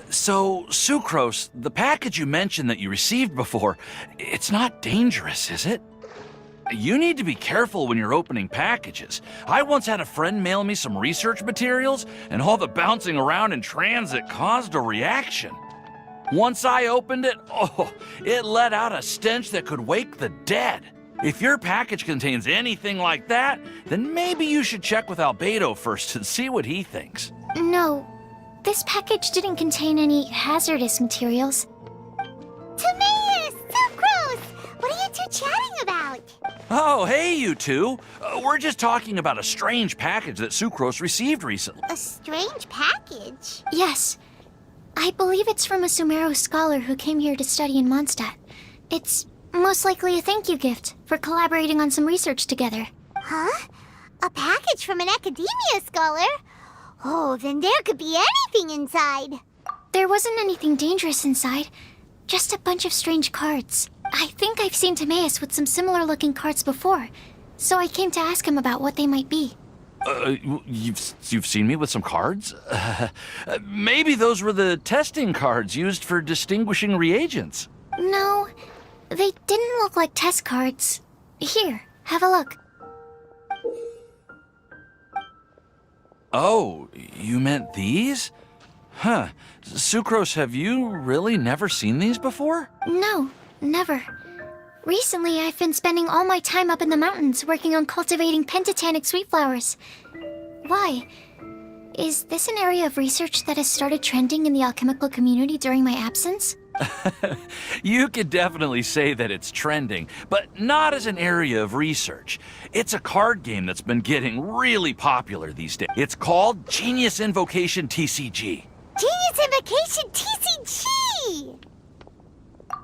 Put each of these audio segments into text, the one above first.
So, Sucrose, the package you mentioned that you received before, it's not dangerous, is it? You need to be careful when you're opening packages. I once had a friend mail me some research materials, and all the bouncing around in transit caused a reaction. Once I opened it, it let out a stench that could wake the dead. If your package contains anything like that, then maybe you should check with Albedo first and see what he thinks. No, this package didn't contain any hazardous materials. Timaeus! Sucrose! What are you two chatting about? Oh, hey, you two. We're just talking about a strange package that Sucrose received recently. A strange package? Yes. I believe it's from a Sumeru scholar who came here to study in Mondstadt. It's most likely a thank you gift for collaborating on some research together. Huh? A package from an academia scholar? Oh, then there could be anything inside. There wasn't anything dangerous inside, just a bunch of strange cards. I think I've seen Timaeus with some similar-looking cards before, so I came to ask him about what they might be. You've seen me with some cards? Maybe those were the testing cards used for distinguishing reagents. No, they didn't look like test cards. Here, have a look. Oh, you meant these? Huh. Sucrose, have you really never seen these before? No, never. Recently, I've been spending all my time up in the mountains working on cultivating pentatonic sweet flowers. Why? Is this an area of research that has started trending in the alchemical community during my absence? You could definitely say that it's trending, but not as an area of research. It's a card game that's been getting really popular these days. It's called Genius Invocation TCG. Genius Invocation TCG!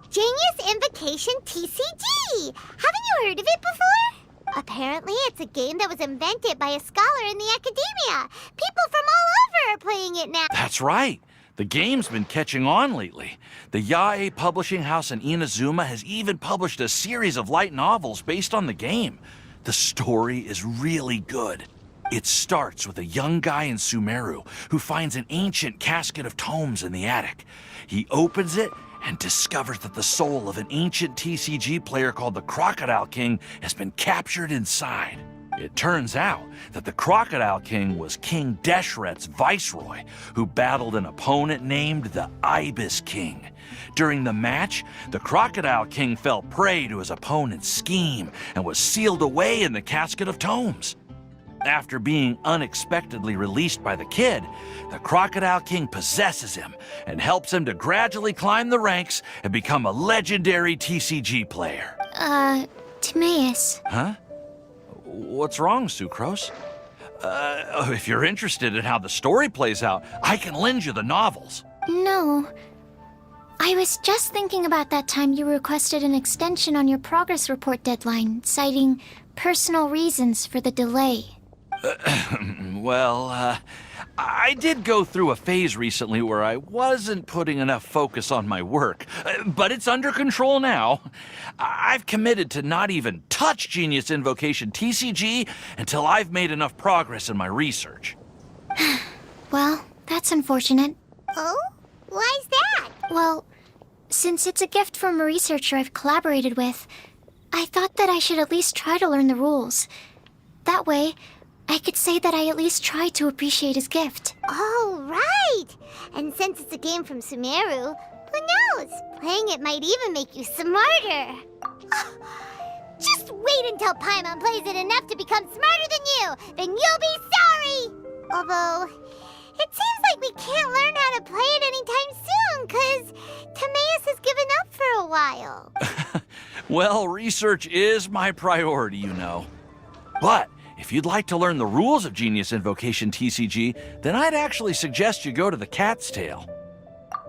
Genius Invocation TCG! Haven't you heard of it before? Apparently, it's a game that was invented by a scholar in the academia. People from all over are playing it now. That's right. The game's been catching on lately. The Yae publishing house in Inazuma has even published a series of light novels based on the game. The story is really good. It starts with a young guy in Sumeru who finds an ancient casket of tomes in the attic. He opens it and discovers that the soul of an ancient TCG player called the Crocodile King has been captured inside. It turns out that the Crocodile King was King Deshret's viceroy, who battled an opponent named the Ibis King. During the match, the Crocodile King fell prey to his opponent's scheme and was sealed away in the casket of tomes. After being unexpectedly released by the kid, the Crocodile King possesses him and helps him to gradually climb the ranks and become a legendary TCG player. Timaeus. Huh? What's wrong, Sucrose? If you're interested in how the story plays out, I can lend you the novels. No. I was just thinking about that time you requested an extension on your progress report deadline, citing personal reasons for the delay. Well, I did go through a phase recently where I wasn't putting enough focus on my work, but it's under control now. I've committed to not even touch Genius Invocation TCG until I've made enough progress in my research. Well, that's unfortunate. Oh? Why's that? Well, since it's a gift from a researcher I've collaborated with, I thought that I should at least try to learn the rules. That way, I could say that I at least tried to appreciate his gift. Oh, right! And since it's a game from Sumeru, who knows? Playing it might even make you smarter. Just wait until Paimon plays it enough to become smarter than you! Then you'll be sorry! Although, it seems like we can't learn how to play it anytime soon, 'cause Timaeus has given up for a while. Well, research is my priority, you know. But if you'd like to learn the rules of Genius Invocation TCG, then I'd actually suggest you go to the Cat's Tail.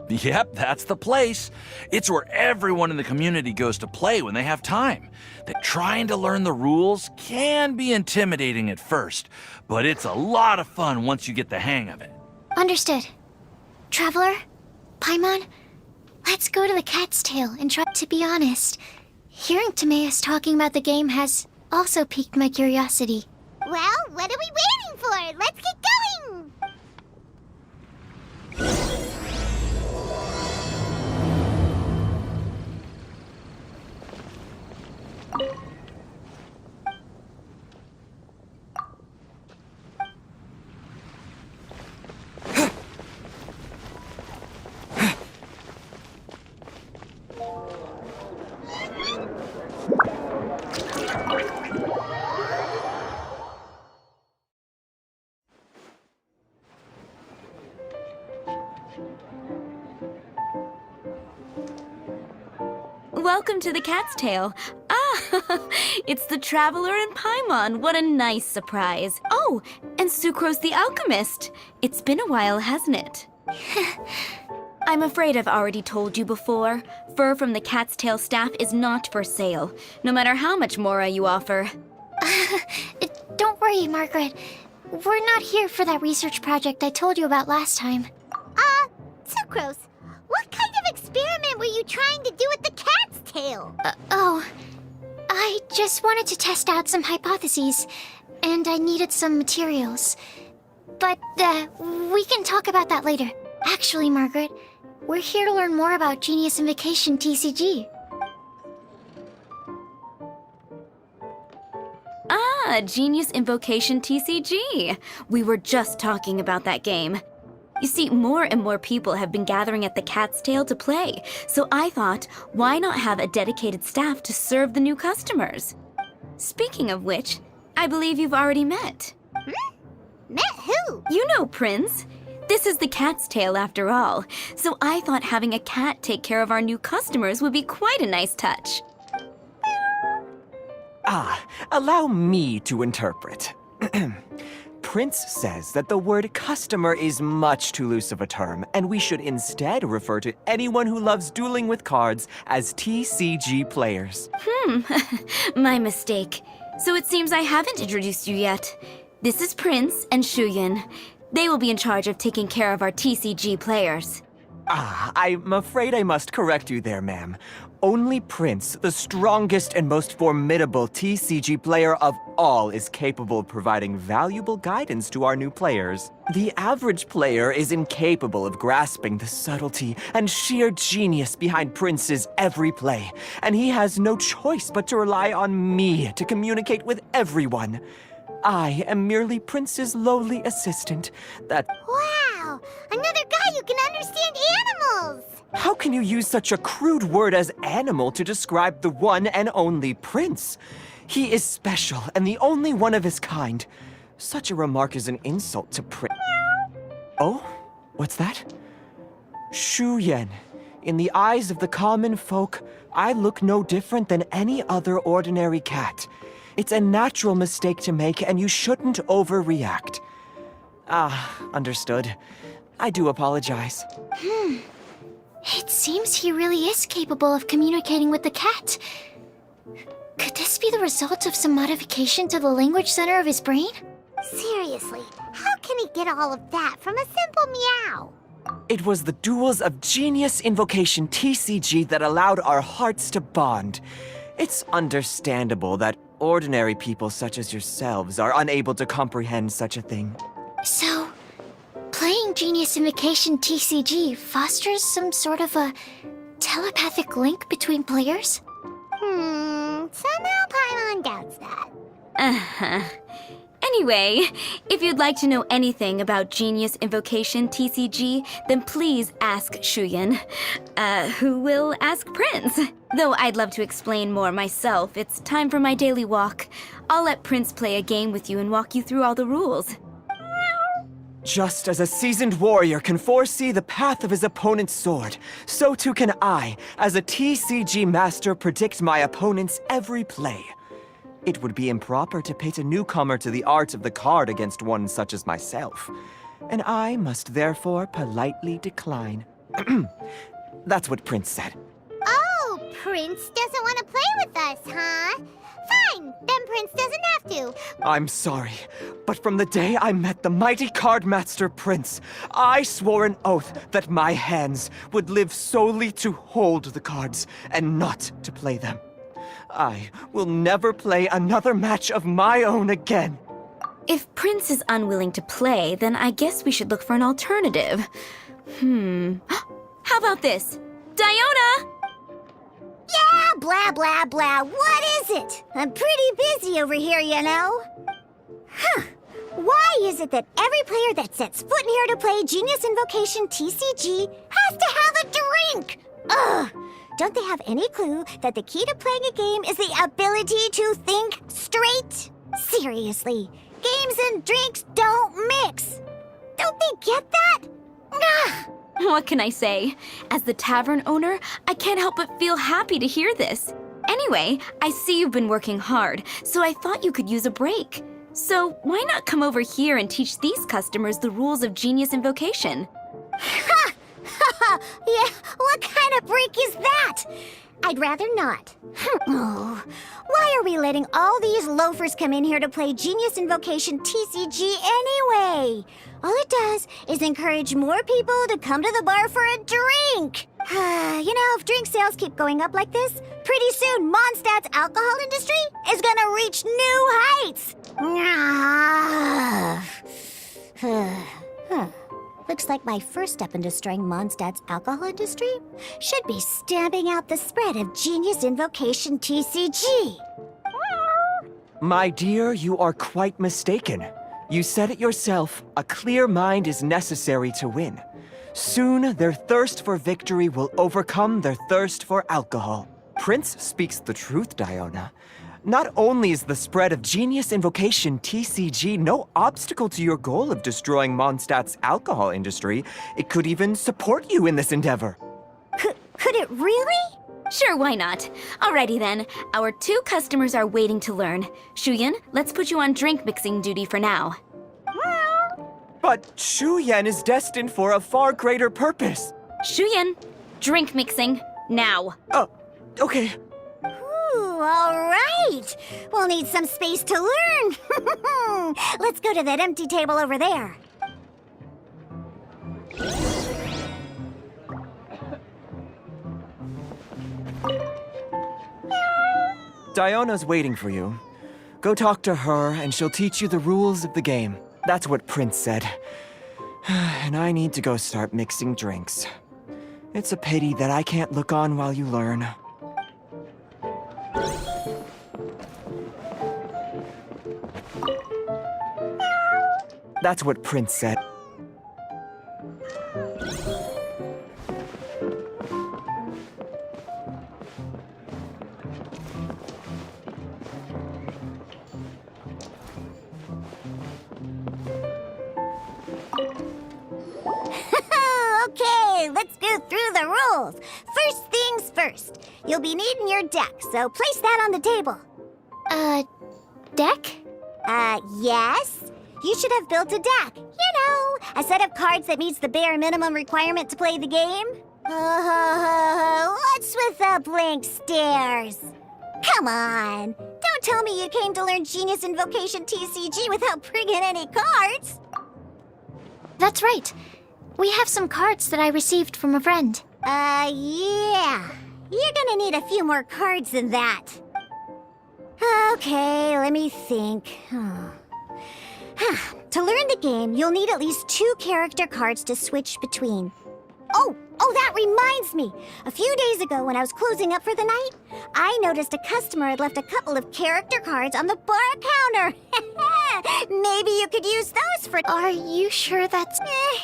Yep, that's the place. It's where everyone in the community goes to play when they have time. That trying to learn the rules can be intimidating at first, but it's a lot of fun once you get the hang of it. Understood. Traveler, Paimon, let's go to the Cat's Tail and try to be honest. Hearing Timaeus talking about the game has also piqued my curiosity. Well, what are we waiting for? Let's get going! Welcome to the Cat's Tail. Ah, it's the Traveler and Paimon. What a nice surprise. Oh, and Sucrose the Alchemist. It's been a while, hasn't it? I'm afraid I've already told you before. Fur from the Cat's Tail staff is not for sale, no matter how much Mora you offer. Don't worry, Margaret. We're not here for that research project I told you about last time. Sucrose, what kind of experiment were you trying to do with the cat's tail? I just wanted to test out some hypotheses, and I needed some materials. But, we can talk about that later. Actually, Margaret, we're here to learn more about Genius Invocation TCG. Ah, Genius Invocation TCG. We were just talking about that game. You see, more and more people have been gathering at the Cat's Tail to play, so I thought, why not have a dedicated staff to serve the new customers? Speaking of which, I believe you've already met. Met who? You know, Prince. This is the Cat's Tail after all, so I thought having a cat take care of our new customers would be quite a nice touch. Allow me to interpret. Prince says that the word customer is much too loose of a term, and we should instead refer to anyone who loves dueling with cards as TCG players. My mistake. So it seems I haven't introduced you yet. This is Prince and Shuyan. They will be in charge of taking care of our TCG players. I'm afraid I must correct you there, ma'am. Only Prince, the strongest and most formidable TCG player of all, is capable of providing valuable guidance to our new players. The average player is incapable of grasping the subtlety and sheer genius behind Prince's every play, and he has no choice but to rely on me to communicate with everyone. I am merely Prince's lowly assistant that... Wow! Another guy who can understand animals! How can you use such a crude word as animal to describe the one and only Prince? He is special and the only one of his kind. Such a remark is an insult to Prince. Oh? What's that? Shuyan. In the eyes of the common folk, I look no different than any other ordinary cat. It's a natural mistake to make, and you shouldn't overreact. Understood. I do apologize. It seems he really is capable of communicating with the cat. Could this be the result of some modification to the language center of his brain? Seriously, how can he get all of that from a simple meow? It was the duels of Genius Invocation TCG that allowed our hearts to bond. It's understandable that ordinary people such as yourselves are unable to comprehend such a thing. So, playing Genius Invocation TCG fosters some sort of a telepathic link between players? Somehow Paimon doubts that. Anyway, if you'd like to know anything about Genius Invocation TCG, then please ask Shuyan, who will ask Prince. Though I'd love to explain more myself, it's time for my daily walk. I'll let Prince play a game with you and walk you through all the rules. Just as a seasoned warrior can foresee the path of his opponent's sword, so too can I, as a TCG master, predict my opponent's every play. It would be improper to pit a newcomer to the art of the card against one such as myself, and I must therefore politely decline. That's what Prince said. Oh, Prince doesn't want to play with us, huh? Fine, then Prince doesn't have to. I'm sorry, but from the day I met the mighty cardmaster Prince, I swore an oath that my hands would live solely to hold the cards and not to play them. I will never play another match of my own again. If Prince is unwilling to play, then I guess we should look for an alternative. How about this? Diona! Yeah, blah, blah, blah. What is it? I'm pretty busy over here, you know. Why is it that every player that sets foot in here to play Genius Invocation TCG has to have a drink? Ugh! Don't they have any clue that the key to playing a game is the ability to think straight? Seriously, games and drinks don't mix. Don't they get that? What can I say? As the tavern owner, I can't help but feel happy to hear this. Anyway, I see you've been working hard, so I thought you could use a break. So why not come over here and teach these customers the rules of Genius Invocation? Ha! Yeah, what kind of break is that? I'd rather not. Oh, why are we letting all these loafers come in here to play Genius Invocation TCG anyway? All it does is encourage more people to come to the bar for a drink. If drink sales keep going up like this, pretty soon Mondstadt's alcohol industry is gonna reach new heights. Looks like my first step in destroying Mondstadt's alcohol industry should be stamping out the spread of Genius Invocation TCG. My dear, you are quite mistaken. You said it yourself, a clear mind is necessary to win. Soon, their thirst for victory will overcome their thirst for alcohol. Prince speaks the truth, Diona. Not only is the spread of Genius Invocation TCG no obstacle to your goal of destroying Mondstadt's alcohol industry, it could even support you in this endeavor. Could it really? Sure, why not? Alrighty then, our 2 customers are waiting to learn. Shuyan, let's put you on drink mixing duty for now. But Shuyan is destined for a far greater purpose. Shuyan, drink mixing, now. Okay. Ooh, all right. We'll need some space to learn. Let's go to that empty table over there. Diona's waiting for you. Go talk to her, and she'll teach you the rules of the game. That's what Prince said. And I need to go start mixing drinks. It's a pity that I can't look on while you learn. That's what Prince said. Okay, let's go through the rules. First things first. You'll be needing your deck, so place that on the table. Deck? Yes? You should have built a deck. A set of cards that meets the bare minimum requirement to play the game. What's with the blank stares? Come on. Don't tell me you came to learn Genius Invocation TCG without bringing any cards. That's right. We have some cards that I received from a friend. Yeah. You're gonna need a few more cards than that. Okay, let me think. To learn the game, you'll need at least 2 character cards to switch between. Oh, that reminds me. A few days ago, when I was closing up for the night, I noticed a customer had left a couple of character cards on the bar counter. Maybe you could use those for... Are you sure that's...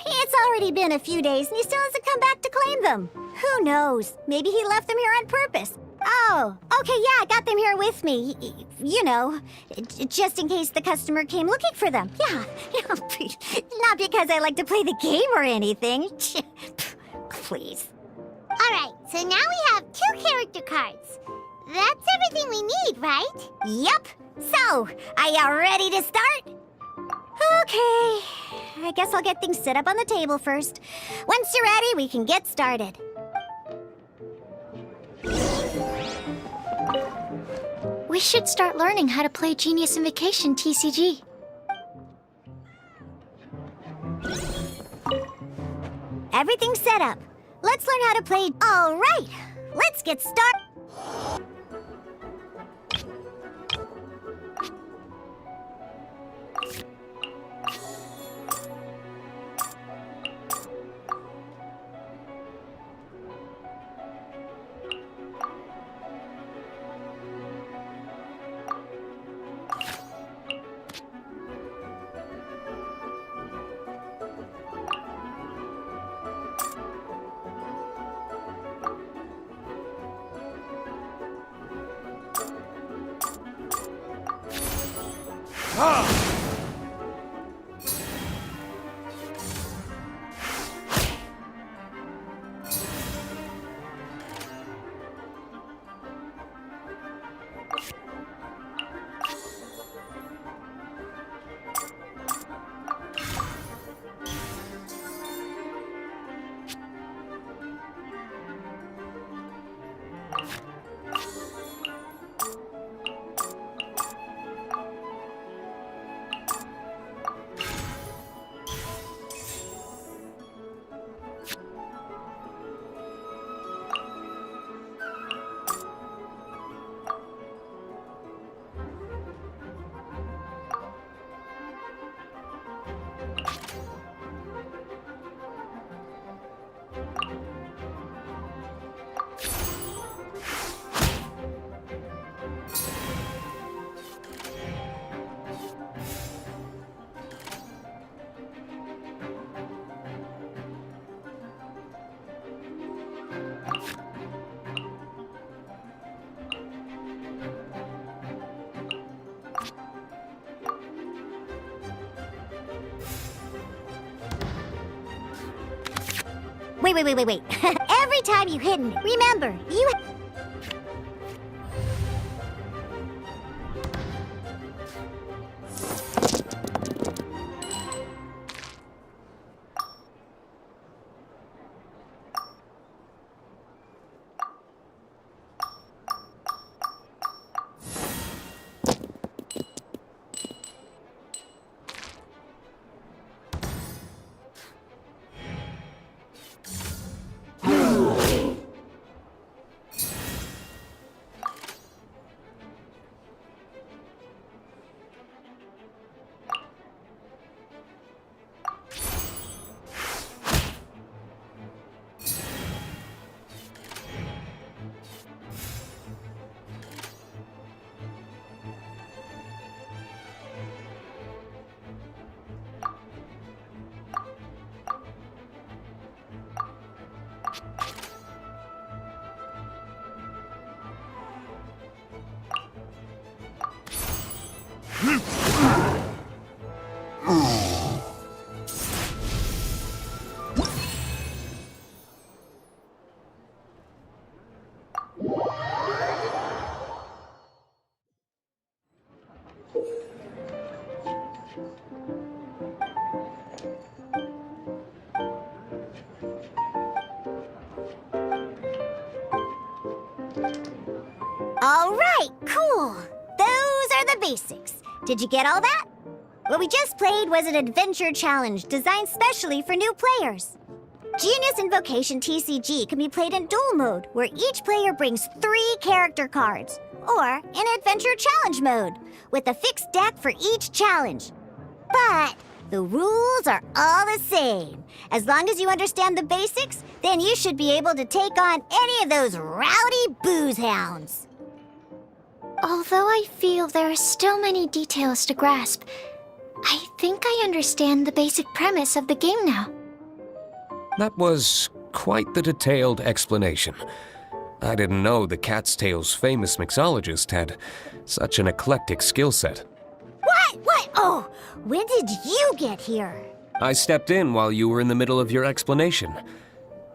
It's already been a few days, and he still hasn't come back to claim them. Who knows? Maybe he left them here on purpose. Oh, okay, yeah, I got them here with me. Just in case the customer came looking for them. Yeah, not because I like to play the game or anything. Please. All right, so now we have 2 character cards. That's everything we need, right? Yep. So, are you ready to start? Okay. I guess I'll get things set up on the table first. Once you're ready, we can get started. We should start learning how to play Genius Invocation TCG. Everything's set up. Let's learn how to play. All right, let's get started. Wait. Every time you hidden, remember, you... All right, cool. Those are the basics. Did you get all that? What we just played was an adventure challenge designed specially for new players. Genius Invocation TCG can be played in duel mode, where each player brings 3 character cards, or in adventure challenge mode, with a fixed deck for each challenge. But the rules are all the same. As long as you understand the basics, then you should be able to take on any of those rowdy booze hounds. Although I feel there are still many details to grasp, I think I understand the basic premise of the game now. That was quite the detailed explanation. I didn't know the Cat's Tail's famous mixologist had such an eclectic skill set. What? Oh, when did you get here? I stepped in while you were in the middle of your explanation.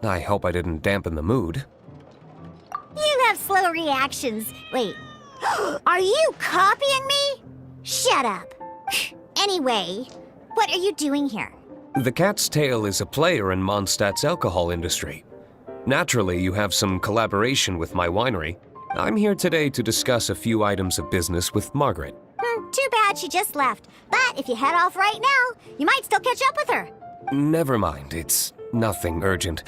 I hope I didn't dampen the mood. You have slow reactions. Wait, are you copying me? Shut up. Anyway, what are you doing here? The Cat's Tail is a player in Mondstadt's alcohol industry. Naturally, you have some collaboration with my winery. I'm here today to discuss a few items of business with Margaret. Too bad she just left. But if you head off right now, you might still catch up with her. Never mind, it's nothing urgent.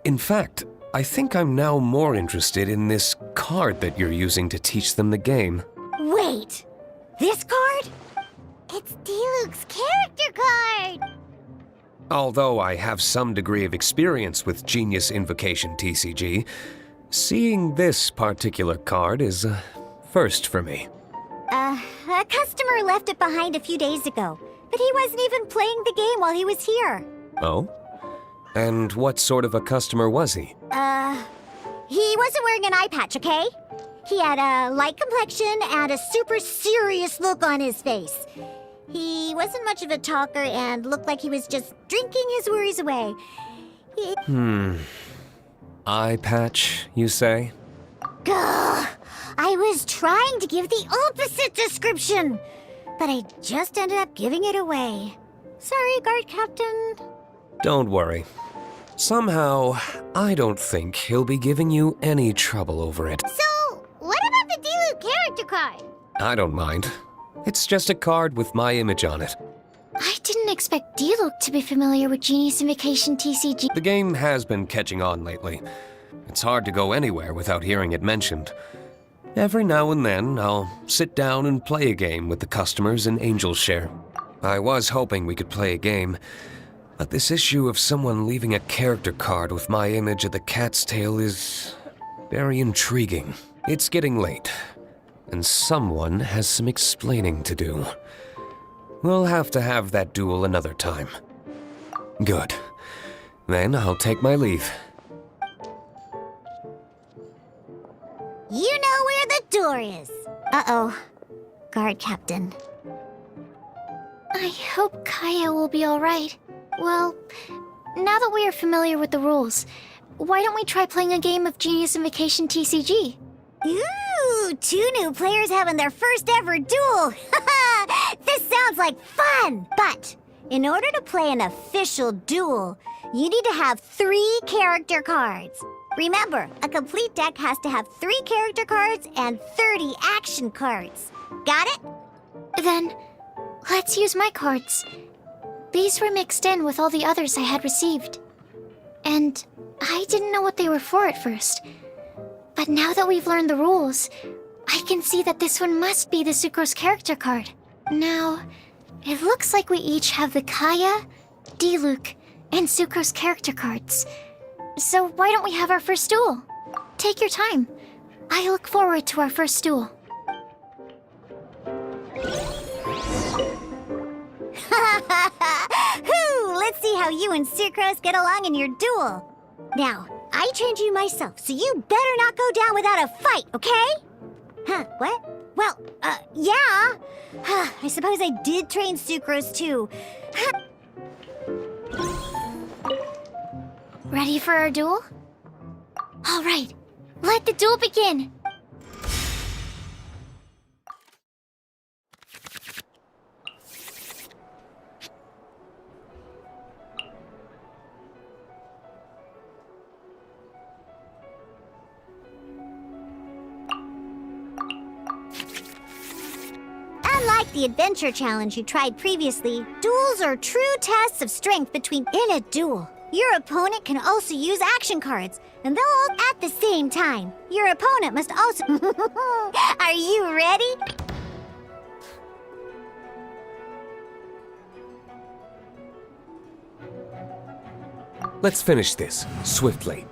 In fact, I think I'm now more interested in this card that you're using to teach them the game. Wait, this card? It's Diluc's character card! Although I have some degree of experience with Genius Invocation TCG, seeing this particular card is a first for me. A customer left it behind a few days ago, but he wasn't even playing the game while he was here. Oh? And what sort of a customer was he? He wasn't wearing an eye patch, okay? He had a light complexion and a super serious look on his face. He wasn't much of a talker and looked like he was just drinking his worries away. Eye patch, you say? Gah! I was trying to give the opposite description, but I just ended up giving it away. Sorry, guard captain. Don't worry. Somehow, I don't think he'll be giving you any trouble over it. So, card. I don't mind. It's just a card with my image on it. I didn't expect Diluc to be familiar with Genius Invocation TCG. The game has been catching on lately. It's hard to go anywhere without hearing it mentioned. Every now and then, I'll sit down and play a game with the customers in Angel's Share. I was hoping we could play a game, but this issue of someone leaving a character card with my image at the cat's tail is very intriguing. It's getting late, and someone has some explaining to do. We'll have to have that duel another time. Good. Then I'll take my leave. You know where the door is. Uh-oh. Guard captain. I hope Kaya will be alright. Well, now that we are familiar with the rules, why don't we try playing a game of Genius Invocation TCG? Ooh, 2 new players having their first ever duel. This sounds like fun! But in order to play an official duel, you need to have 3 character cards. Remember, a complete deck has to have 3 character cards and 30 action cards. Got it? Then, let's use my cards. These were mixed in with all the others I had received. And I didn't know what they were for at first. But now that we've learned the rules, I can see that this one must be the Sucrose character card. Now, it looks like we each have the Kaya, Diluc, and Sucrose character cards. So why don't we have our first duel? Take your time. I look forward to our first duel. Let's see how you and Sucrose get along in your duel. Now, I trained you myself, so you better not go down without a fight, okay? Huh, what? Well, yeah. I suppose I did train Sucrose too. Ready for our duel? All right, let the duel begin. Unlike the adventure challenge you tried previously, duels are true tests of strength between. In a duel, your opponent can also use action cards, and they'll all at the same time. Your opponent must also. Are you ready? Let's finish this swiftly.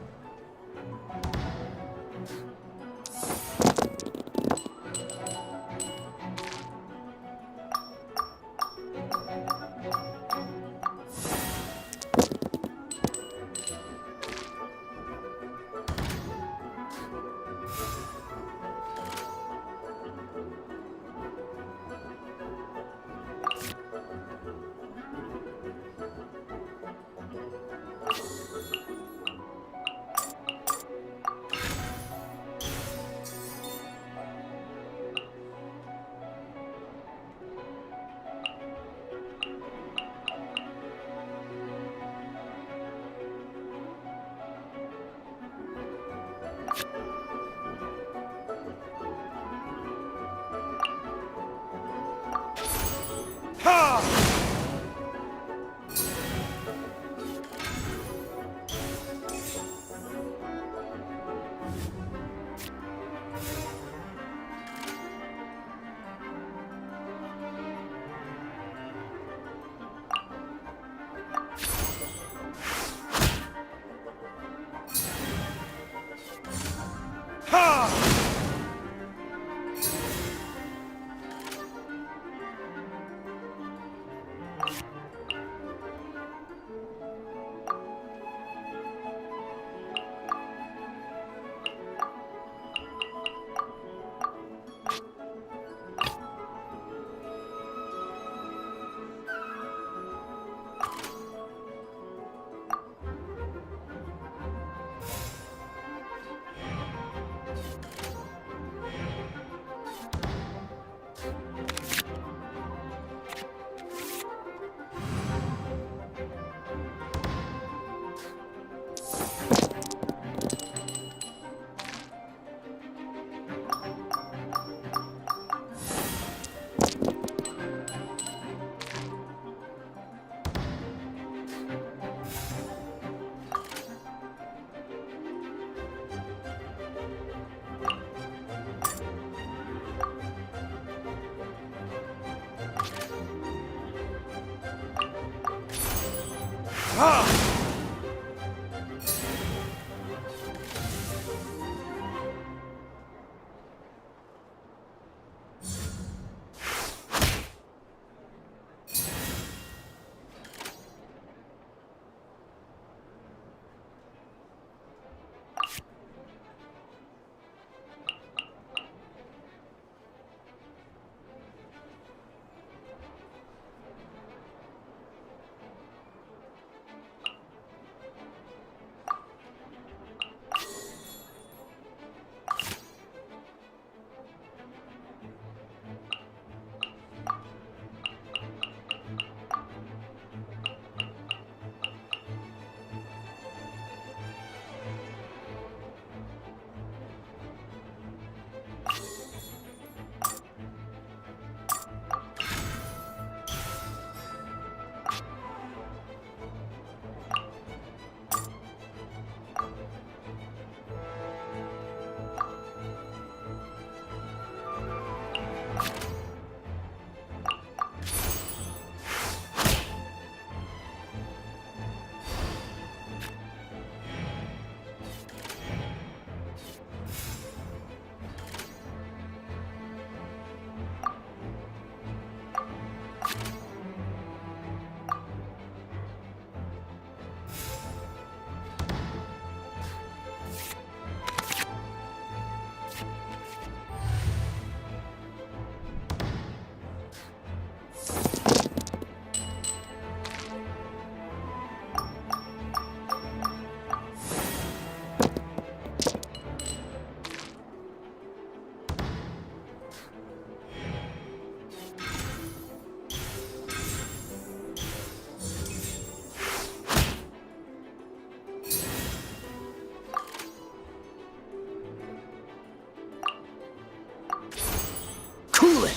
Cool it!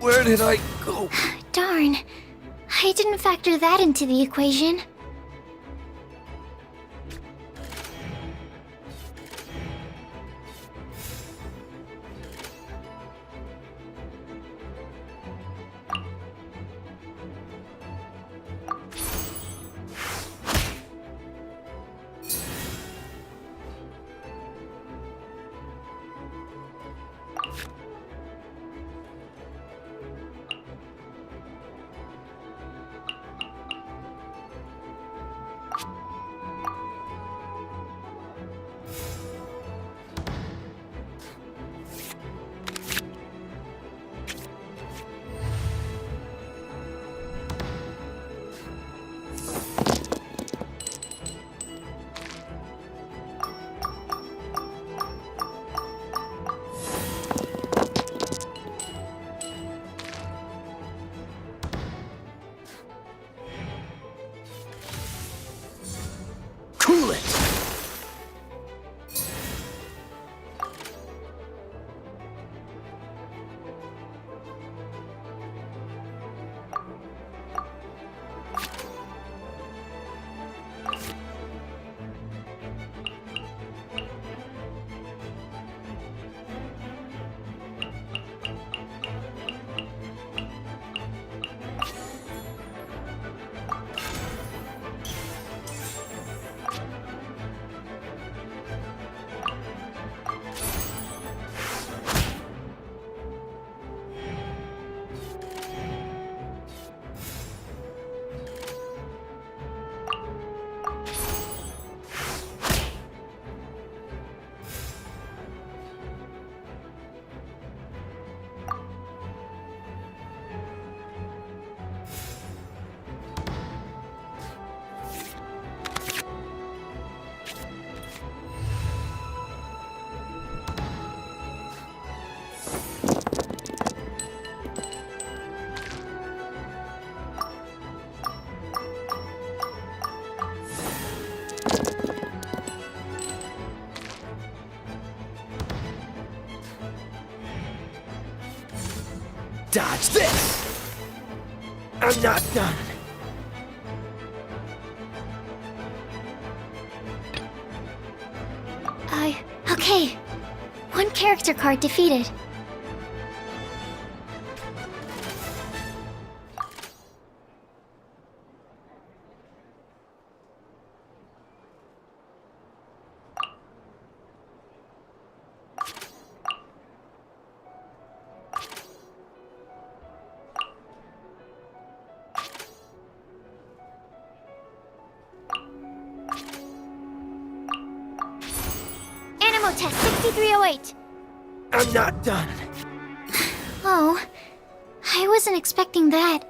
Where did I go? Darn. I didn't factor that into the equation. Cool it! Dodge this! I'm not done. Okay. One character card defeated. test 6308. I'm not done. Oh, I wasn't expecting that.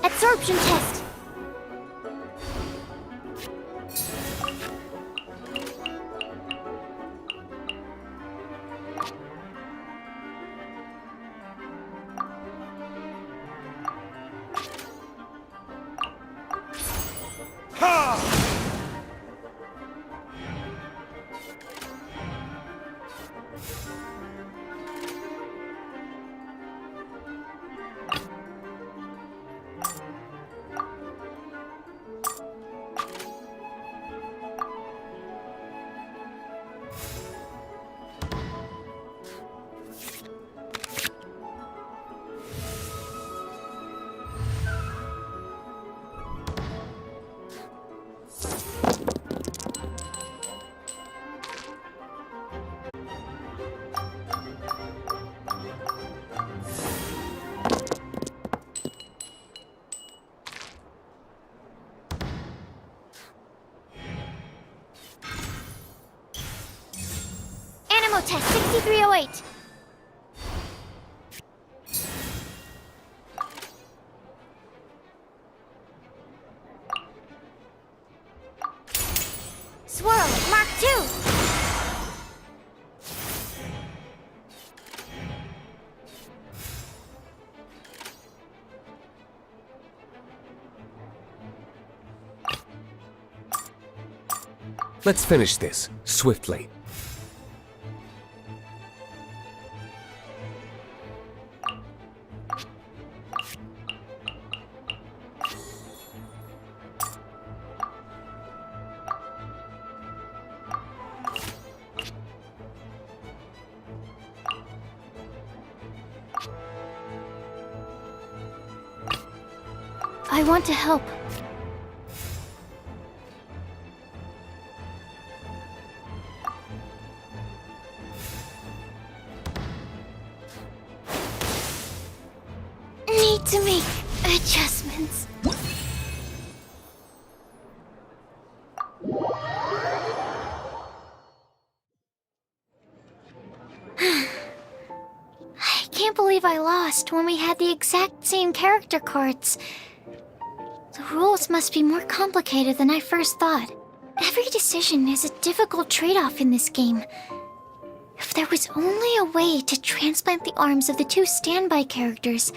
Absorption test. Animal test 6308. Swirl, Mark 2. Let's finish this, swiftly. I want to help. Need to make adjustments. I can't believe I lost when we had the exact same character cards. The rules must be more complicated than I first thought. Every decision is a difficult trade-off in this game. If there was only a way to transplant the arms of the two standby characters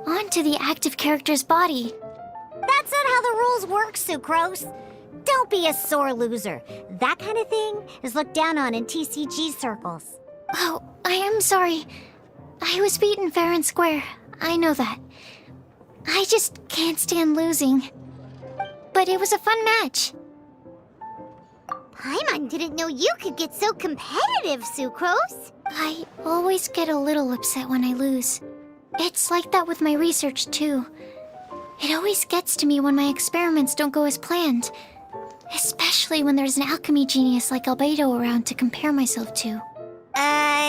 onto the active character's body. That's not how the rules work, Sucrose. Don't be a sore loser. That kind of thing is looked down on in TCG circles. Oh, I am sorry. I was beaten fair and square. I know that. I just can't stand losing. But it was a fun match. Paimon didn't know you could get so competitive, Sucrose. I always get a little upset when I lose. It's like that with my research, too. It always gets to me when my experiments don't go as planned. Especially when there's an alchemy genius like Albedo around to compare myself to.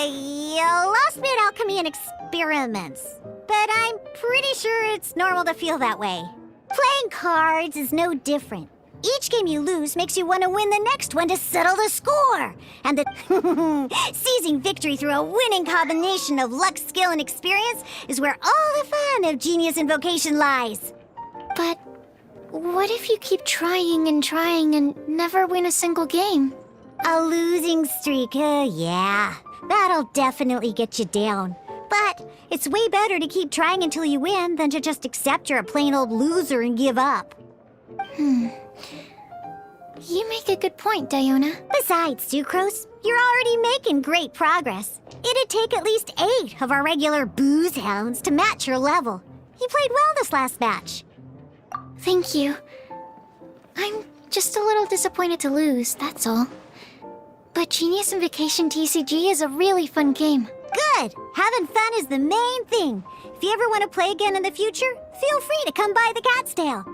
You lost me at alchemy and experiments. But I'm pretty sure it's normal to feel that way. Playing cards is no different. Each game you lose makes you want to win the next one to settle the score. And the seizing victory through a winning combination of luck, skill, and experience is where all the fun of Genius Invocation lies. But what if you keep trying and never win a single game? A losing streak, yeah. That'll definitely get you down. But it's way better to keep trying until you win than to just accept you're a plain old loser and give up. You make a good point, Diona. Besides, Sucrose, you're already making great progress. It'd take at least 8 of our regular booze hounds to match your level. You played well this last match. Thank you. I'm just a little disappointed to lose, that's all. But Genius Invocation TCG is a really fun game. Good! Having fun is the main thing. If you ever want to play again in the future, feel free to come by the Cat's Tail.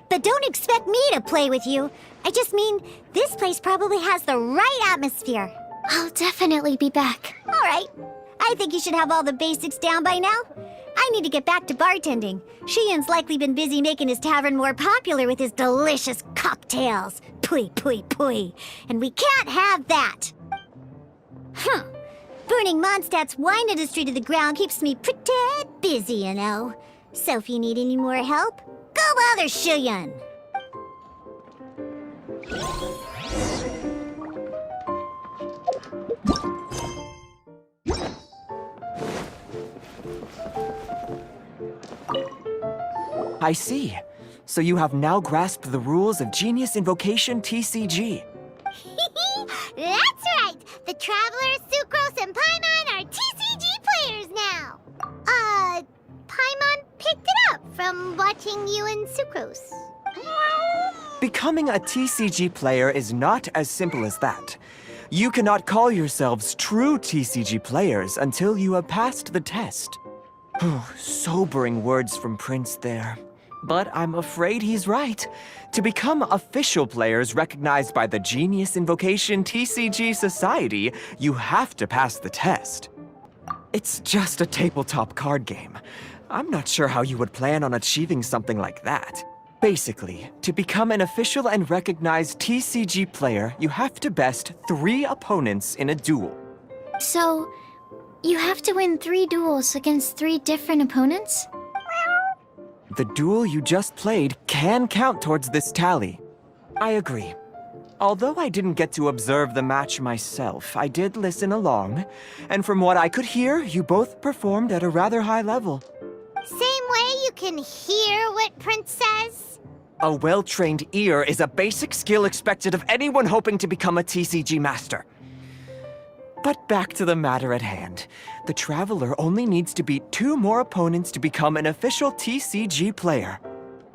But don't expect me to play with you. I just mean, this place probably has the right atmosphere. I'll definitely be back. All right. I think you should have all the basics down by now. I need to get back to bartending. Shian's likely been busy making his tavern more popular with his delicious cocktails. Pui, pui, pui. And we can't have that. Burning Mondstadt's wine industry to the ground keeps me pretty busy, you know. So if you need any more help, go bother Shian. I see. So you have now grasped the rules of Genius Invocation TCG. That's right! The Travelers, Sucrose, and Paimon are TCG players now! Paimon picked it up from watching you and Sucrose. Becoming a TCG player is not as simple as that. You cannot call yourselves true TCG players until you have passed the test. Sobering words from Prince there. But I'm afraid he's right. To become official players recognized by the Genius Invocation TCG Society, you have to pass the test. It's just a tabletop card game. I'm not sure how you would plan on achieving something like that. Basically, to become an official and recognized TCG player, you have to best 3 opponents in a duel. So, you have to win 3 duels against 3 different opponents? The duel you just played can count towards this tally. I agree. Although I didn't get to observe the match myself, I did listen along, and from what I could hear, you both performed at a rather high level. Same way you can hear what Prince says? A well-trained ear is a basic skill expected of anyone hoping to become a TCG master. But back to the matter at hand. The Traveler only needs to beat 2 more opponents to become an official TCG player.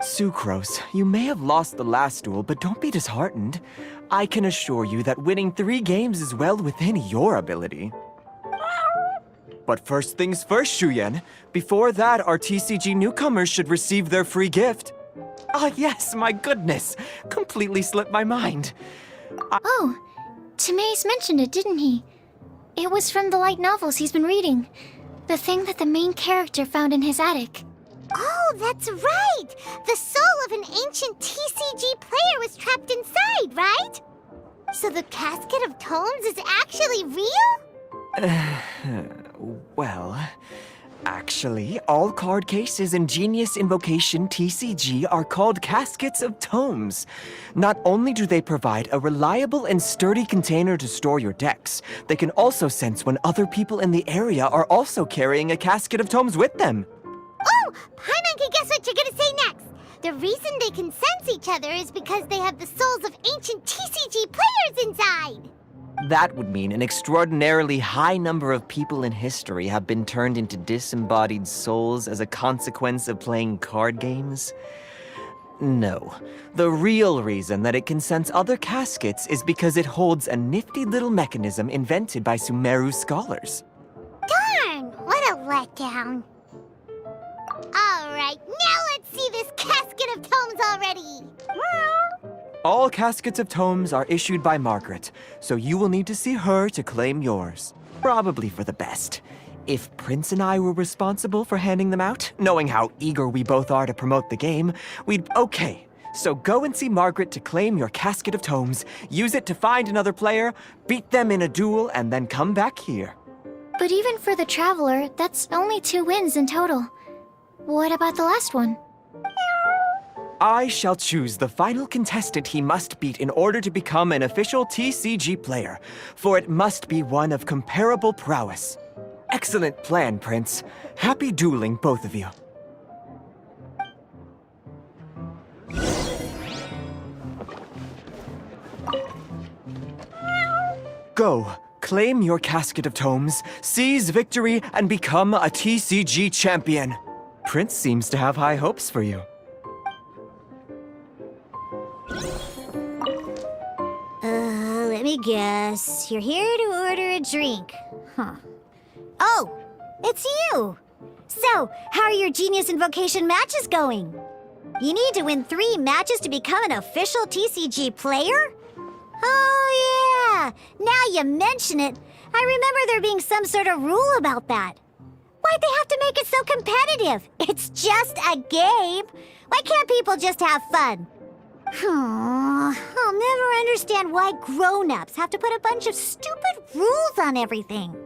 Sucrose, you may have lost the last duel, but don't be disheartened. I can assure you that winning 3 games is well within your ability. But first things first, Shuyen. Before that, our TCG newcomers should receive their free gift. Ah, yes, my goodness. Completely slipped my mind. Oh, Timaeus mentioned it, didn't he? It was from the light novels he's been reading. The thing that the main character found in his attic. Oh, that's right! The soul of an ancient TCG player was trapped inside, right? So the Casket of Tomes is actually real? Well, actually, all card cases in Genius Invocation TCG are called Caskets of Tomes. Not only do they provide a reliable and sturdy container to store your decks, they can also sense when other people in the area are also carrying a Casket of Tomes with them. Oh, Paimon can guess what you're gonna say next. The reason they can sense each other is because they have the souls of ancient TCG players inside. That would mean an extraordinarily high number of people in history have been turned into disembodied souls as a consequence of playing card games. No. The real reason that it can sense other caskets is because it holds a nifty little mechanism invented by Sumeru scholars. Darn, what a letdown. Alright, now let's see this Casket of Tomes already. All Caskets of Tomes are issued by Margaret, so you will need to see her to claim yours. Probably for the best. If Prince and I were responsible for handing them out, knowing how eager we both are to promote the game, we'd... Okay, So go and see Margaret to claim your casket of tomes, use it to find another player, beat them in a duel, and then come back here. But even for the Traveler, that's only 2 wins in total. What about the last one? I shall choose the final contestant he must beat in order to become an official TCG player, for it must be one of comparable prowess. Excellent plan, Prince. Happy dueling, both of you. Go, claim your casket of tomes, seize victory, and become a TCG champion. Prince seems to have high hopes for you. Let me guess. You're here to order a drink. Huh. Oh, it's you! So, how are your Genius Invocation matches going? You need to win 3 matches to become an official TCG player? Oh, yeah! Now you mention it, I remember there being some sort of rule about that. Why'd they have to make it so competitive? It's just a game. Why can't people just have fun? I'll never understand why grown-ups have to put a bunch of stupid rules on everything.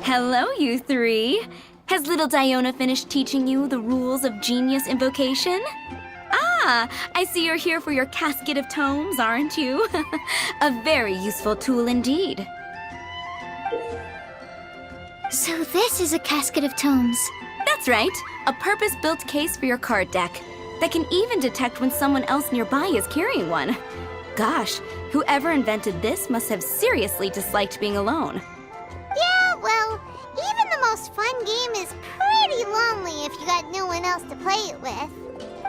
Hello, you 3. Has little Diona finished teaching you the rules of Genius Invocation? Ah, I see you're here for your casket of tomes, aren't you? A very useful tool indeed. So this is a casket of tomes. That's right, a purpose-built case for your card deck that can even detect when someone else nearby is carrying one. Gosh, whoever invented this must have seriously disliked being alone. Yeah, well, even the most fun game is pretty lonely if you got no one else to play it with.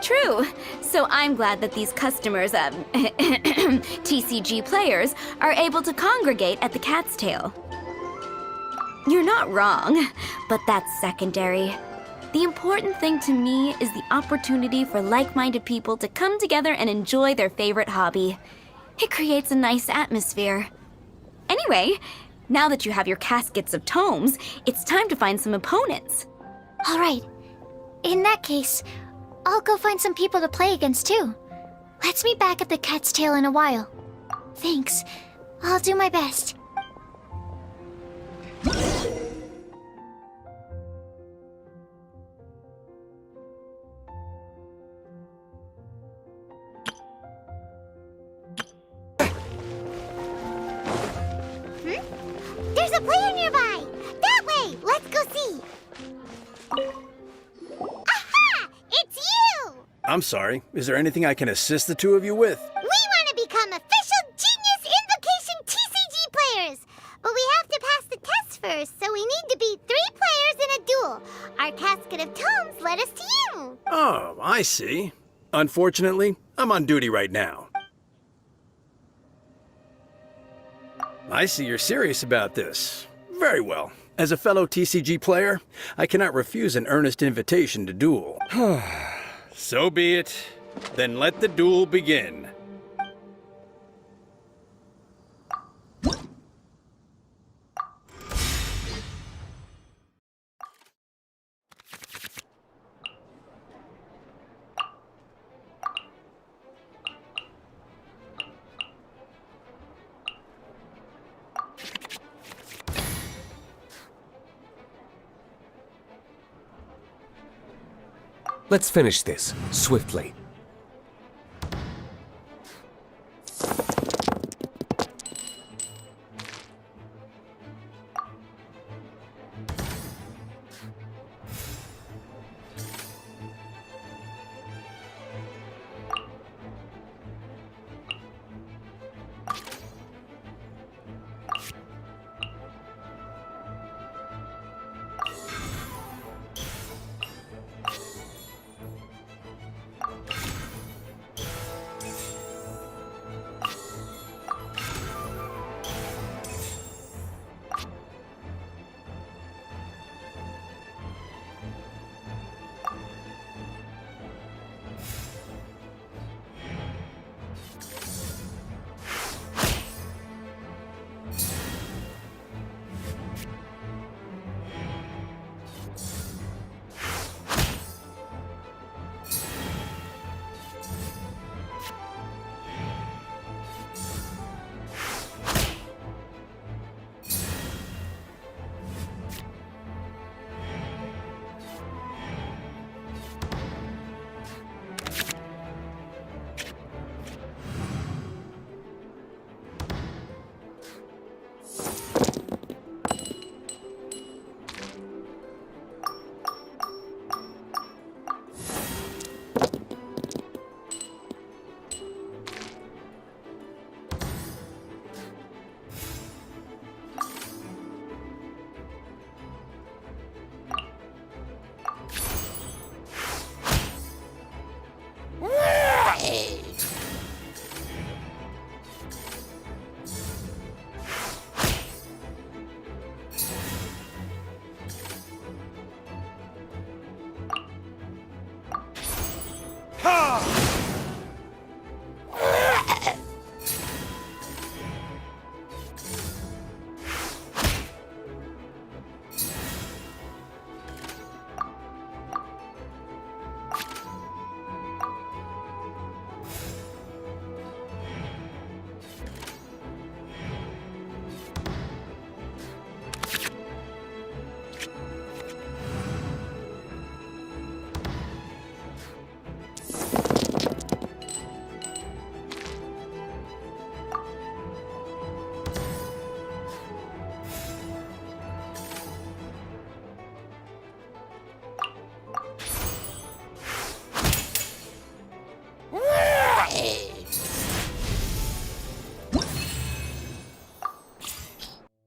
True. So I'm glad that these customers, TCG players, are able to congregate at the Cat's Tail. You're not wrong, but that's secondary. The important thing to me is the opportunity for like-minded people to come together and enjoy their favorite hobby. It creates a nice atmosphere. Anyway, now that you have your caskets of tomes, it's time to find some opponents. All right. In that case, I'll go find some people to play against too. Let's meet back at the Cat's Tail in a while. Thanks. I'll do my best. There's a player nearby! That way! Let's go see! Aha! It's you! I'm sorry. Is there anything I can assist the 2 of you with? We want to become official Genius Invocation TCG players! But we have to pass the test first, so we need to beat 3 players in a duel. Our casket of tomes led us to you! Oh, I see. Unfortunately, I'm on duty right now. I see you're serious about this. Very well. As a fellow TCG player, I cannot refuse an earnest invitation to duel. So be it. Then let the duel begin. Let's finish this, swiftly.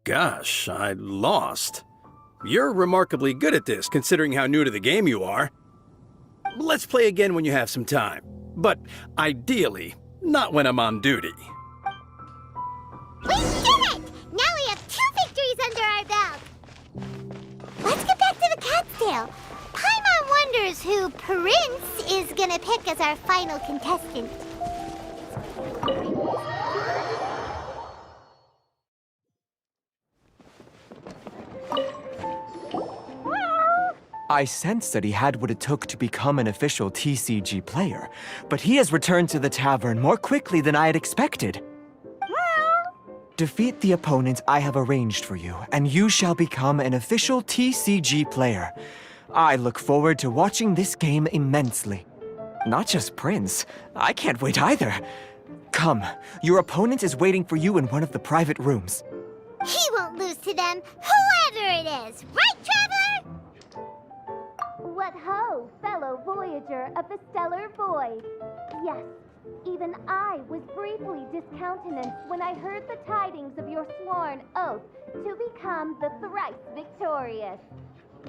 Gosh, I lost. You're remarkably good at this, considering how new to the game you are. Let's play again when you have some time. But ideally, not when I'm on duty. We did it! Now we have 2 victories under our belt. Let's get back to the cat's tail. Paimon wonders who Prince is gonna pick as our final contestant. I sensed that he had what it took to become an official TCG player, but he has returned to the tavern more quickly than I had expected. Defeat the opponent I have arranged for you, and you shall become an official TCG player. I look forward to watching this game immensely. Not just Prince, I can't wait either. Come, your opponent is waiting for you in one of the private rooms. He won't lose to them, whoever it is. Right, Traveler? What ho, fellow voyager of the stellar void! Yes, even I was briefly discountenanced when I heard the tidings of your sworn oath to become the thrice victorious.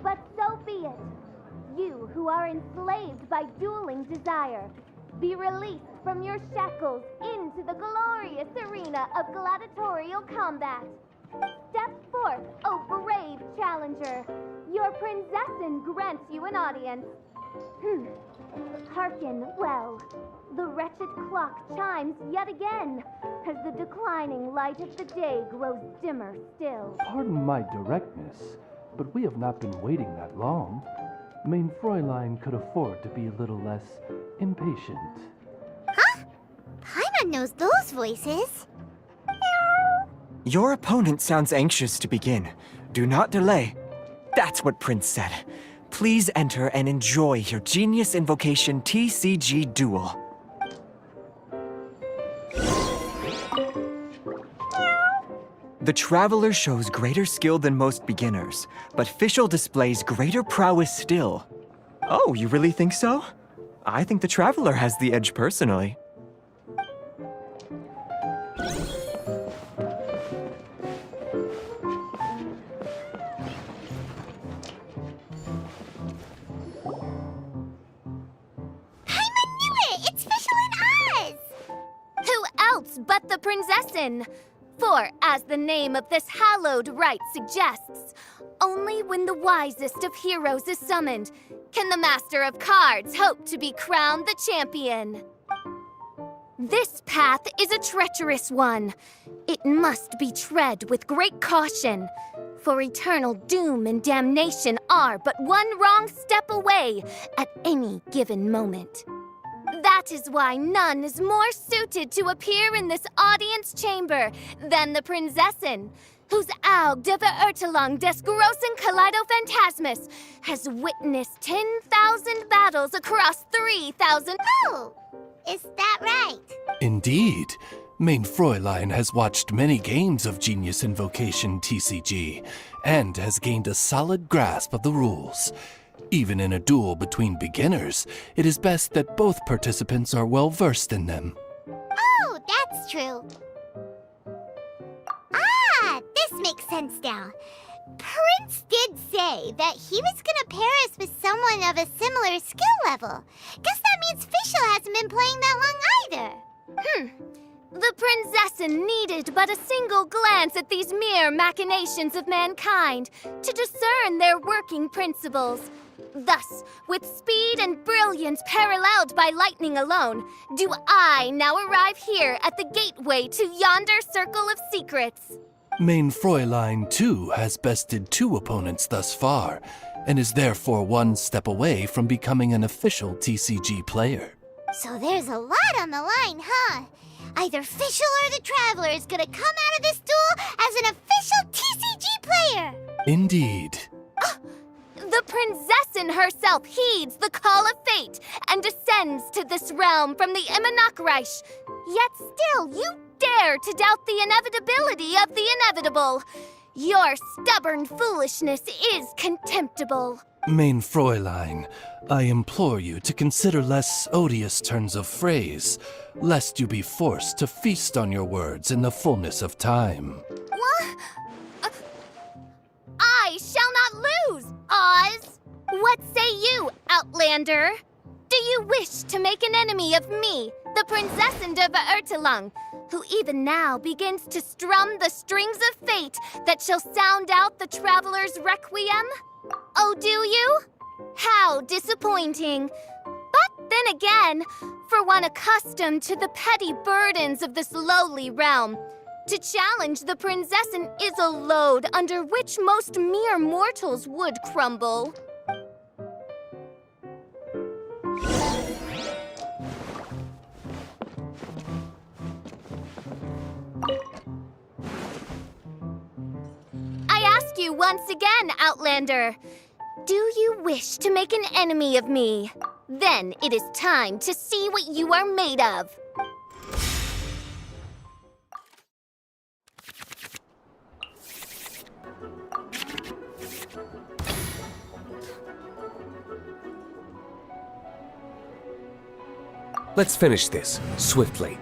But so be it. You who are enslaved by dueling desire, be released from your shackles into the glorious arena of gladiatorial combat. Step forth, O brave challenger. Your princessin grants you an audience. Hearken well. The wretched clock chimes yet again, as the declining light of the day grows dimmer still. Pardon my directness, but we have not been waiting that long. Mein Fräulein could afford to be a little less impatient. Huh? Paimon knows those voices. Your opponent sounds anxious to begin. Do not delay. That's what Prince said. Please enter and enjoy your Genius Invocation TCG duel. The Traveler shows greater skill than most beginners, but Fischl displays greater prowess still. Oh, you really think so? I think the Traveler has the edge personally. But the princessin. For, as the name of this hallowed rite suggests, only when the wisest of heroes is summoned can the master of cards hope to be crowned the champion. This path is a treacherous one. It must be tread with great caution, for eternal doom and damnation are but one wrong step away at any given moment. That is why none is more suited to appear in this audience chamber than the princessin, whose Aug de Beurtelang des großen Kaleido-Phantasmus has witnessed 10,000 battles across 3,000... Oh, is that right? Indeed. Mein Fräulein has watched many games of Genius Invocation TCG, and has gained a solid grasp of the rules. Even in a duel between beginners, it is best that both participants are well versed in them. Oh, that's true. Ah, this makes sense now. Prince did say that he was gonna pair us with someone of a similar skill level. Guess that means Fischl hasn't been playing that long either. The princessin needed but a single glance at these mere machinations of mankind to discern their working principles. Thus, with speed and brilliance paralleled by lightning alone, do I now arrive here at the gateway to yonder circle of secrets. Mein Fräulein, too, has bested 2 opponents thus far, and is therefore one step away from becoming an official TCG player. So there's a lot on the line, huh? Either Fischl or the Traveler is gonna come out of this duel as an official TCG player! Indeed. The princessin herself heeds the call of fate and descends to this realm from the Immanakreich. Yet still, you dare to doubt the inevitability of the inevitable. Your stubborn foolishness is contemptible. Mein Fräulein, I implore you to consider less odious turns of phrase, lest you be forced to feast on your words in the fullness of time. What? Oz? What say you, Outlander? Do you wish to make an enemy of me, the Princessin of Ertelung, who even now begins to strum the strings of fate that shall sound out the traveler's requiem? Oh, do you? How disappointing. But then again, for one accustomed to the petty burdens of this lowly realm, to challenge the Princessin is a load under which most mere mortals would crumble. I ask you once again, Outlander, do you wish to make an enemy of me? Then it is time to see what you are made of. Let's finish this swiftly.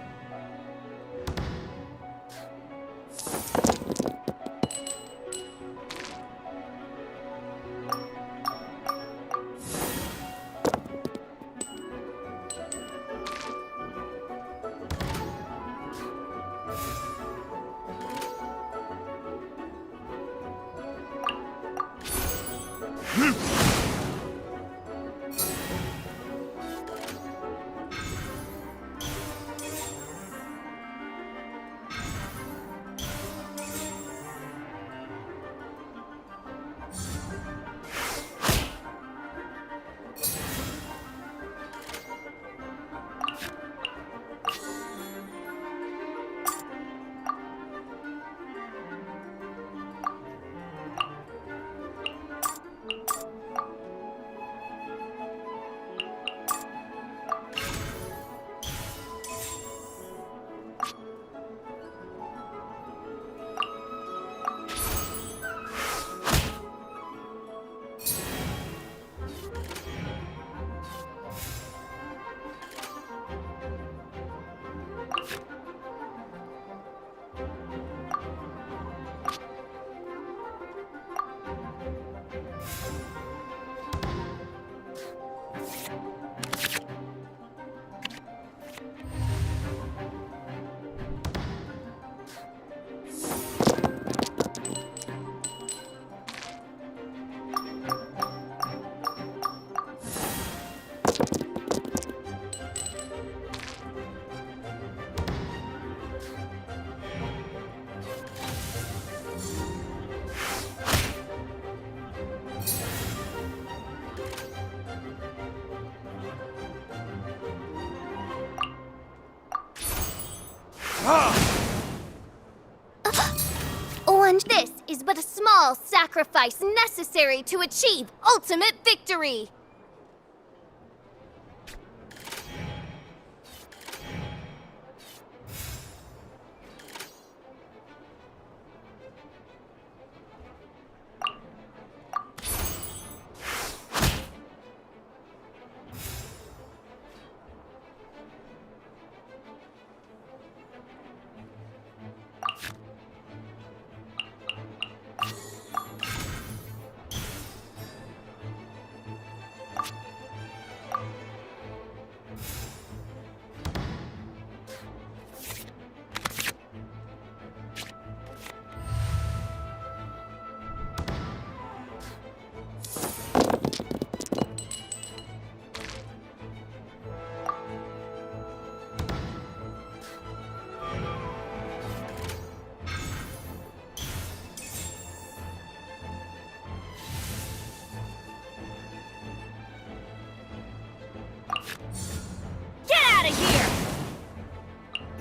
And this is but a small sacrifice necessary to achieve ultimate victory.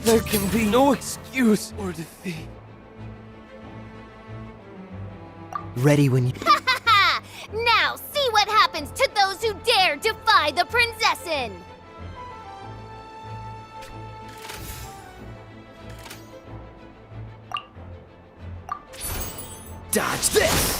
There can be no excuse or defeat. Ready when you... Now see what happens to those who dare defy the Princessin! Dodge this!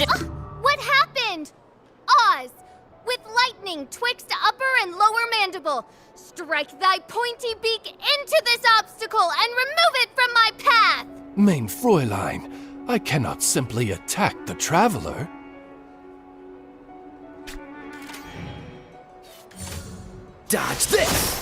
But What happened? Oz, with lightning twixt upper and lower mandible, strike thy pointy beak into this obstacle and remove it from my path! Mein Fräulein, I cannot simply attack the traveler. Dodge this!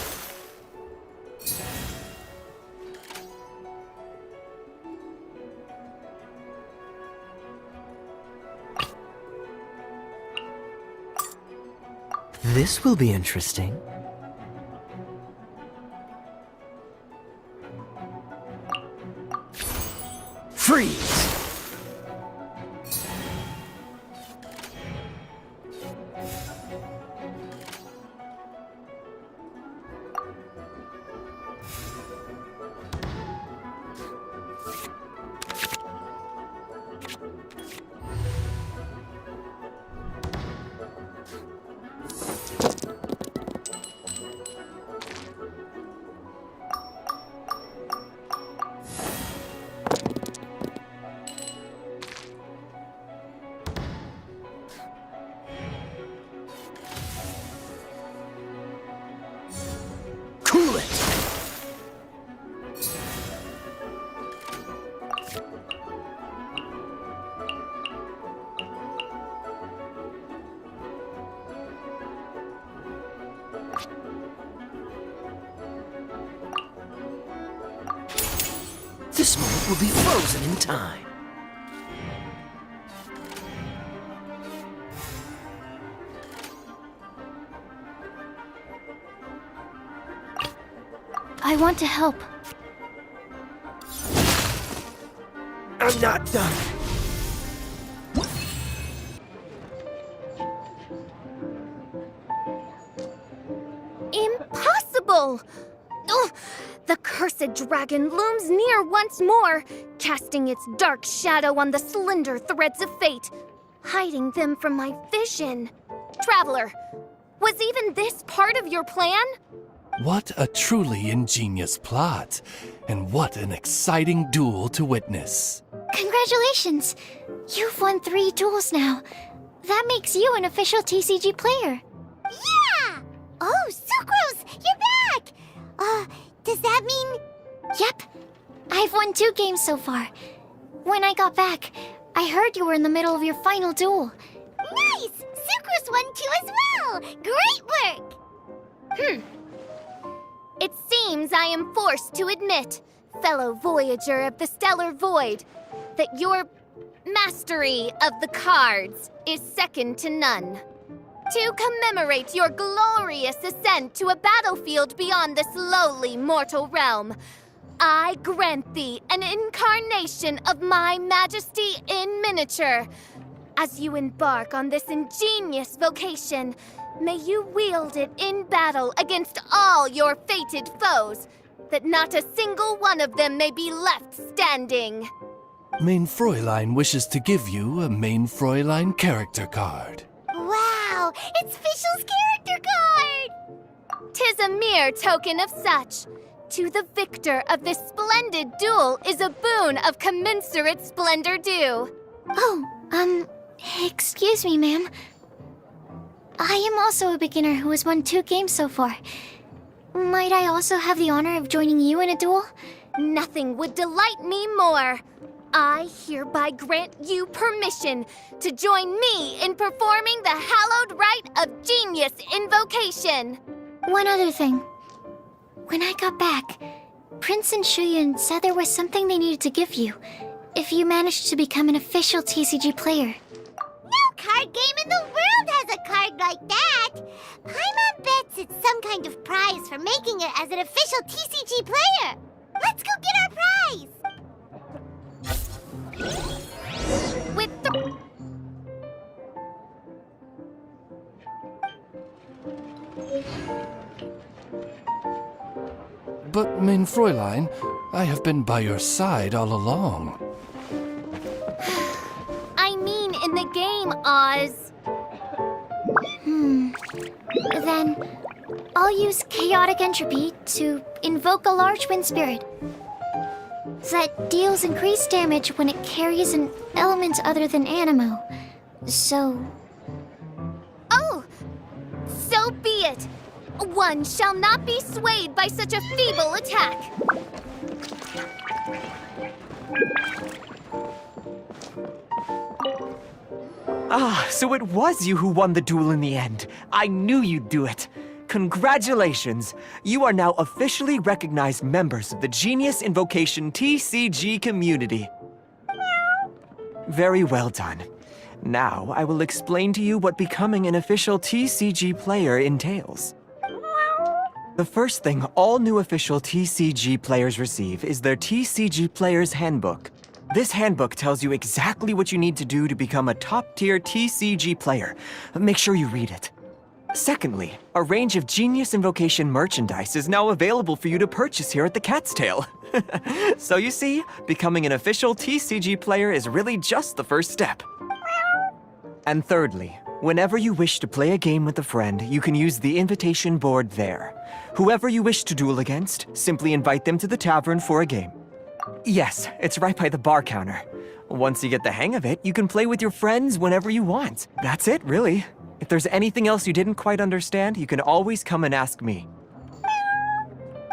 This will be interesting. Freeze! Cool it! This moment will be frozen in time. I want to help. I'm not done. Impossible! Ugh, the cursed dragon looms near once more, casting its dark shadow on the slender threads of fate, hiding them from my vision. Traveler, was even this part of your plan? What a truly ingenious plot, and what an exciting duel to witness. Congratulations! You've won 3 duels now. That makes you an official TCG player. Yeah! Oh, Sucrose, you're back! Does that mean... Yep. I've won 2 games so far. When I got back, I heard you were in the middle of your final duel. Nice! Sucrose won too as well! Great work! It seems I am forced to admit, fellow voyager of the stellar void, that your mastery of the cards is second to none. To commemorate your glorious ascent to a battlefield beyond this lowly mortal realm, I grant thee an incarnation of my majesty in miniature. As you embark on this ingenious vocation, may you wield it in battle against all your fated foes, that not a single one of them may be left standing. Mein Fräulein wishes to give you a Mein Fräulein character card. Wow, it's Fischl's character card! 'Tis a mere token of such. To the victor of this splendid duel is a boon of commensurate splendor due. Oh, excuse me, ma'am. I am also a beginner who has won 2 games so far. Might I also have the honor of joining you in a duel? Nothing would delight me more. I hereby grant you permission to join me in performing the hallowed rite of genius invocation. One other thing. When I got back, Prince and Shuyan said there was something they needed to give you if you managed to become an official TCG player. No card game in the world has a card like that! Paimon bets it's some kind of prize for making it as an official TCG player! Let's go get our prize! With the... But, Mein Fräulein, I have been by your side all along. I mean in the game, Oz. Then, I'll use Chaotic Entropy to invoke a large wind spirit that deals increased damage when it carries an element other than Anemo. So, Oh! So be it! One shall not be swayed by such a feeble attack! Ah, so it was you who won the duel in the end. I knew you'd do it. Congratulations! You are now officially recognized members of the Genius Invocation TCG community. Very well done. Now, I will explain to you what becoming an official TCG player entails. The first thing all new official TCG players receive is their TCG Player's Handbook. This handbook tells you exactly what you need to do to become a top-tier TCG player. Make sure you read it. Secondly, a range of Genius Invocation merchandise is now available for you to purchase here at the Cat's Tail. So you see, becoming an official TCG player is really just the first step. And thirdly, whenever you wish to play a game with a friend, you can use the invitation board there. Whoever you wish to duel against, simply invite them to the tavern for a game. Yes, it's right by the bar counter. Once you get the hang of it, you can play with your friends whenever you want. That's it, really. If there's anything else you didn't quite understand, you can always come and ask me.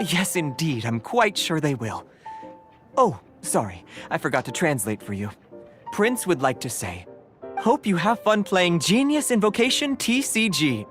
Yes, indeed, I'm quite sure they will. Oh, sorry, I forgot to translate for you. Prince would like to say, hope you have fun playing Genius Invocation TCG.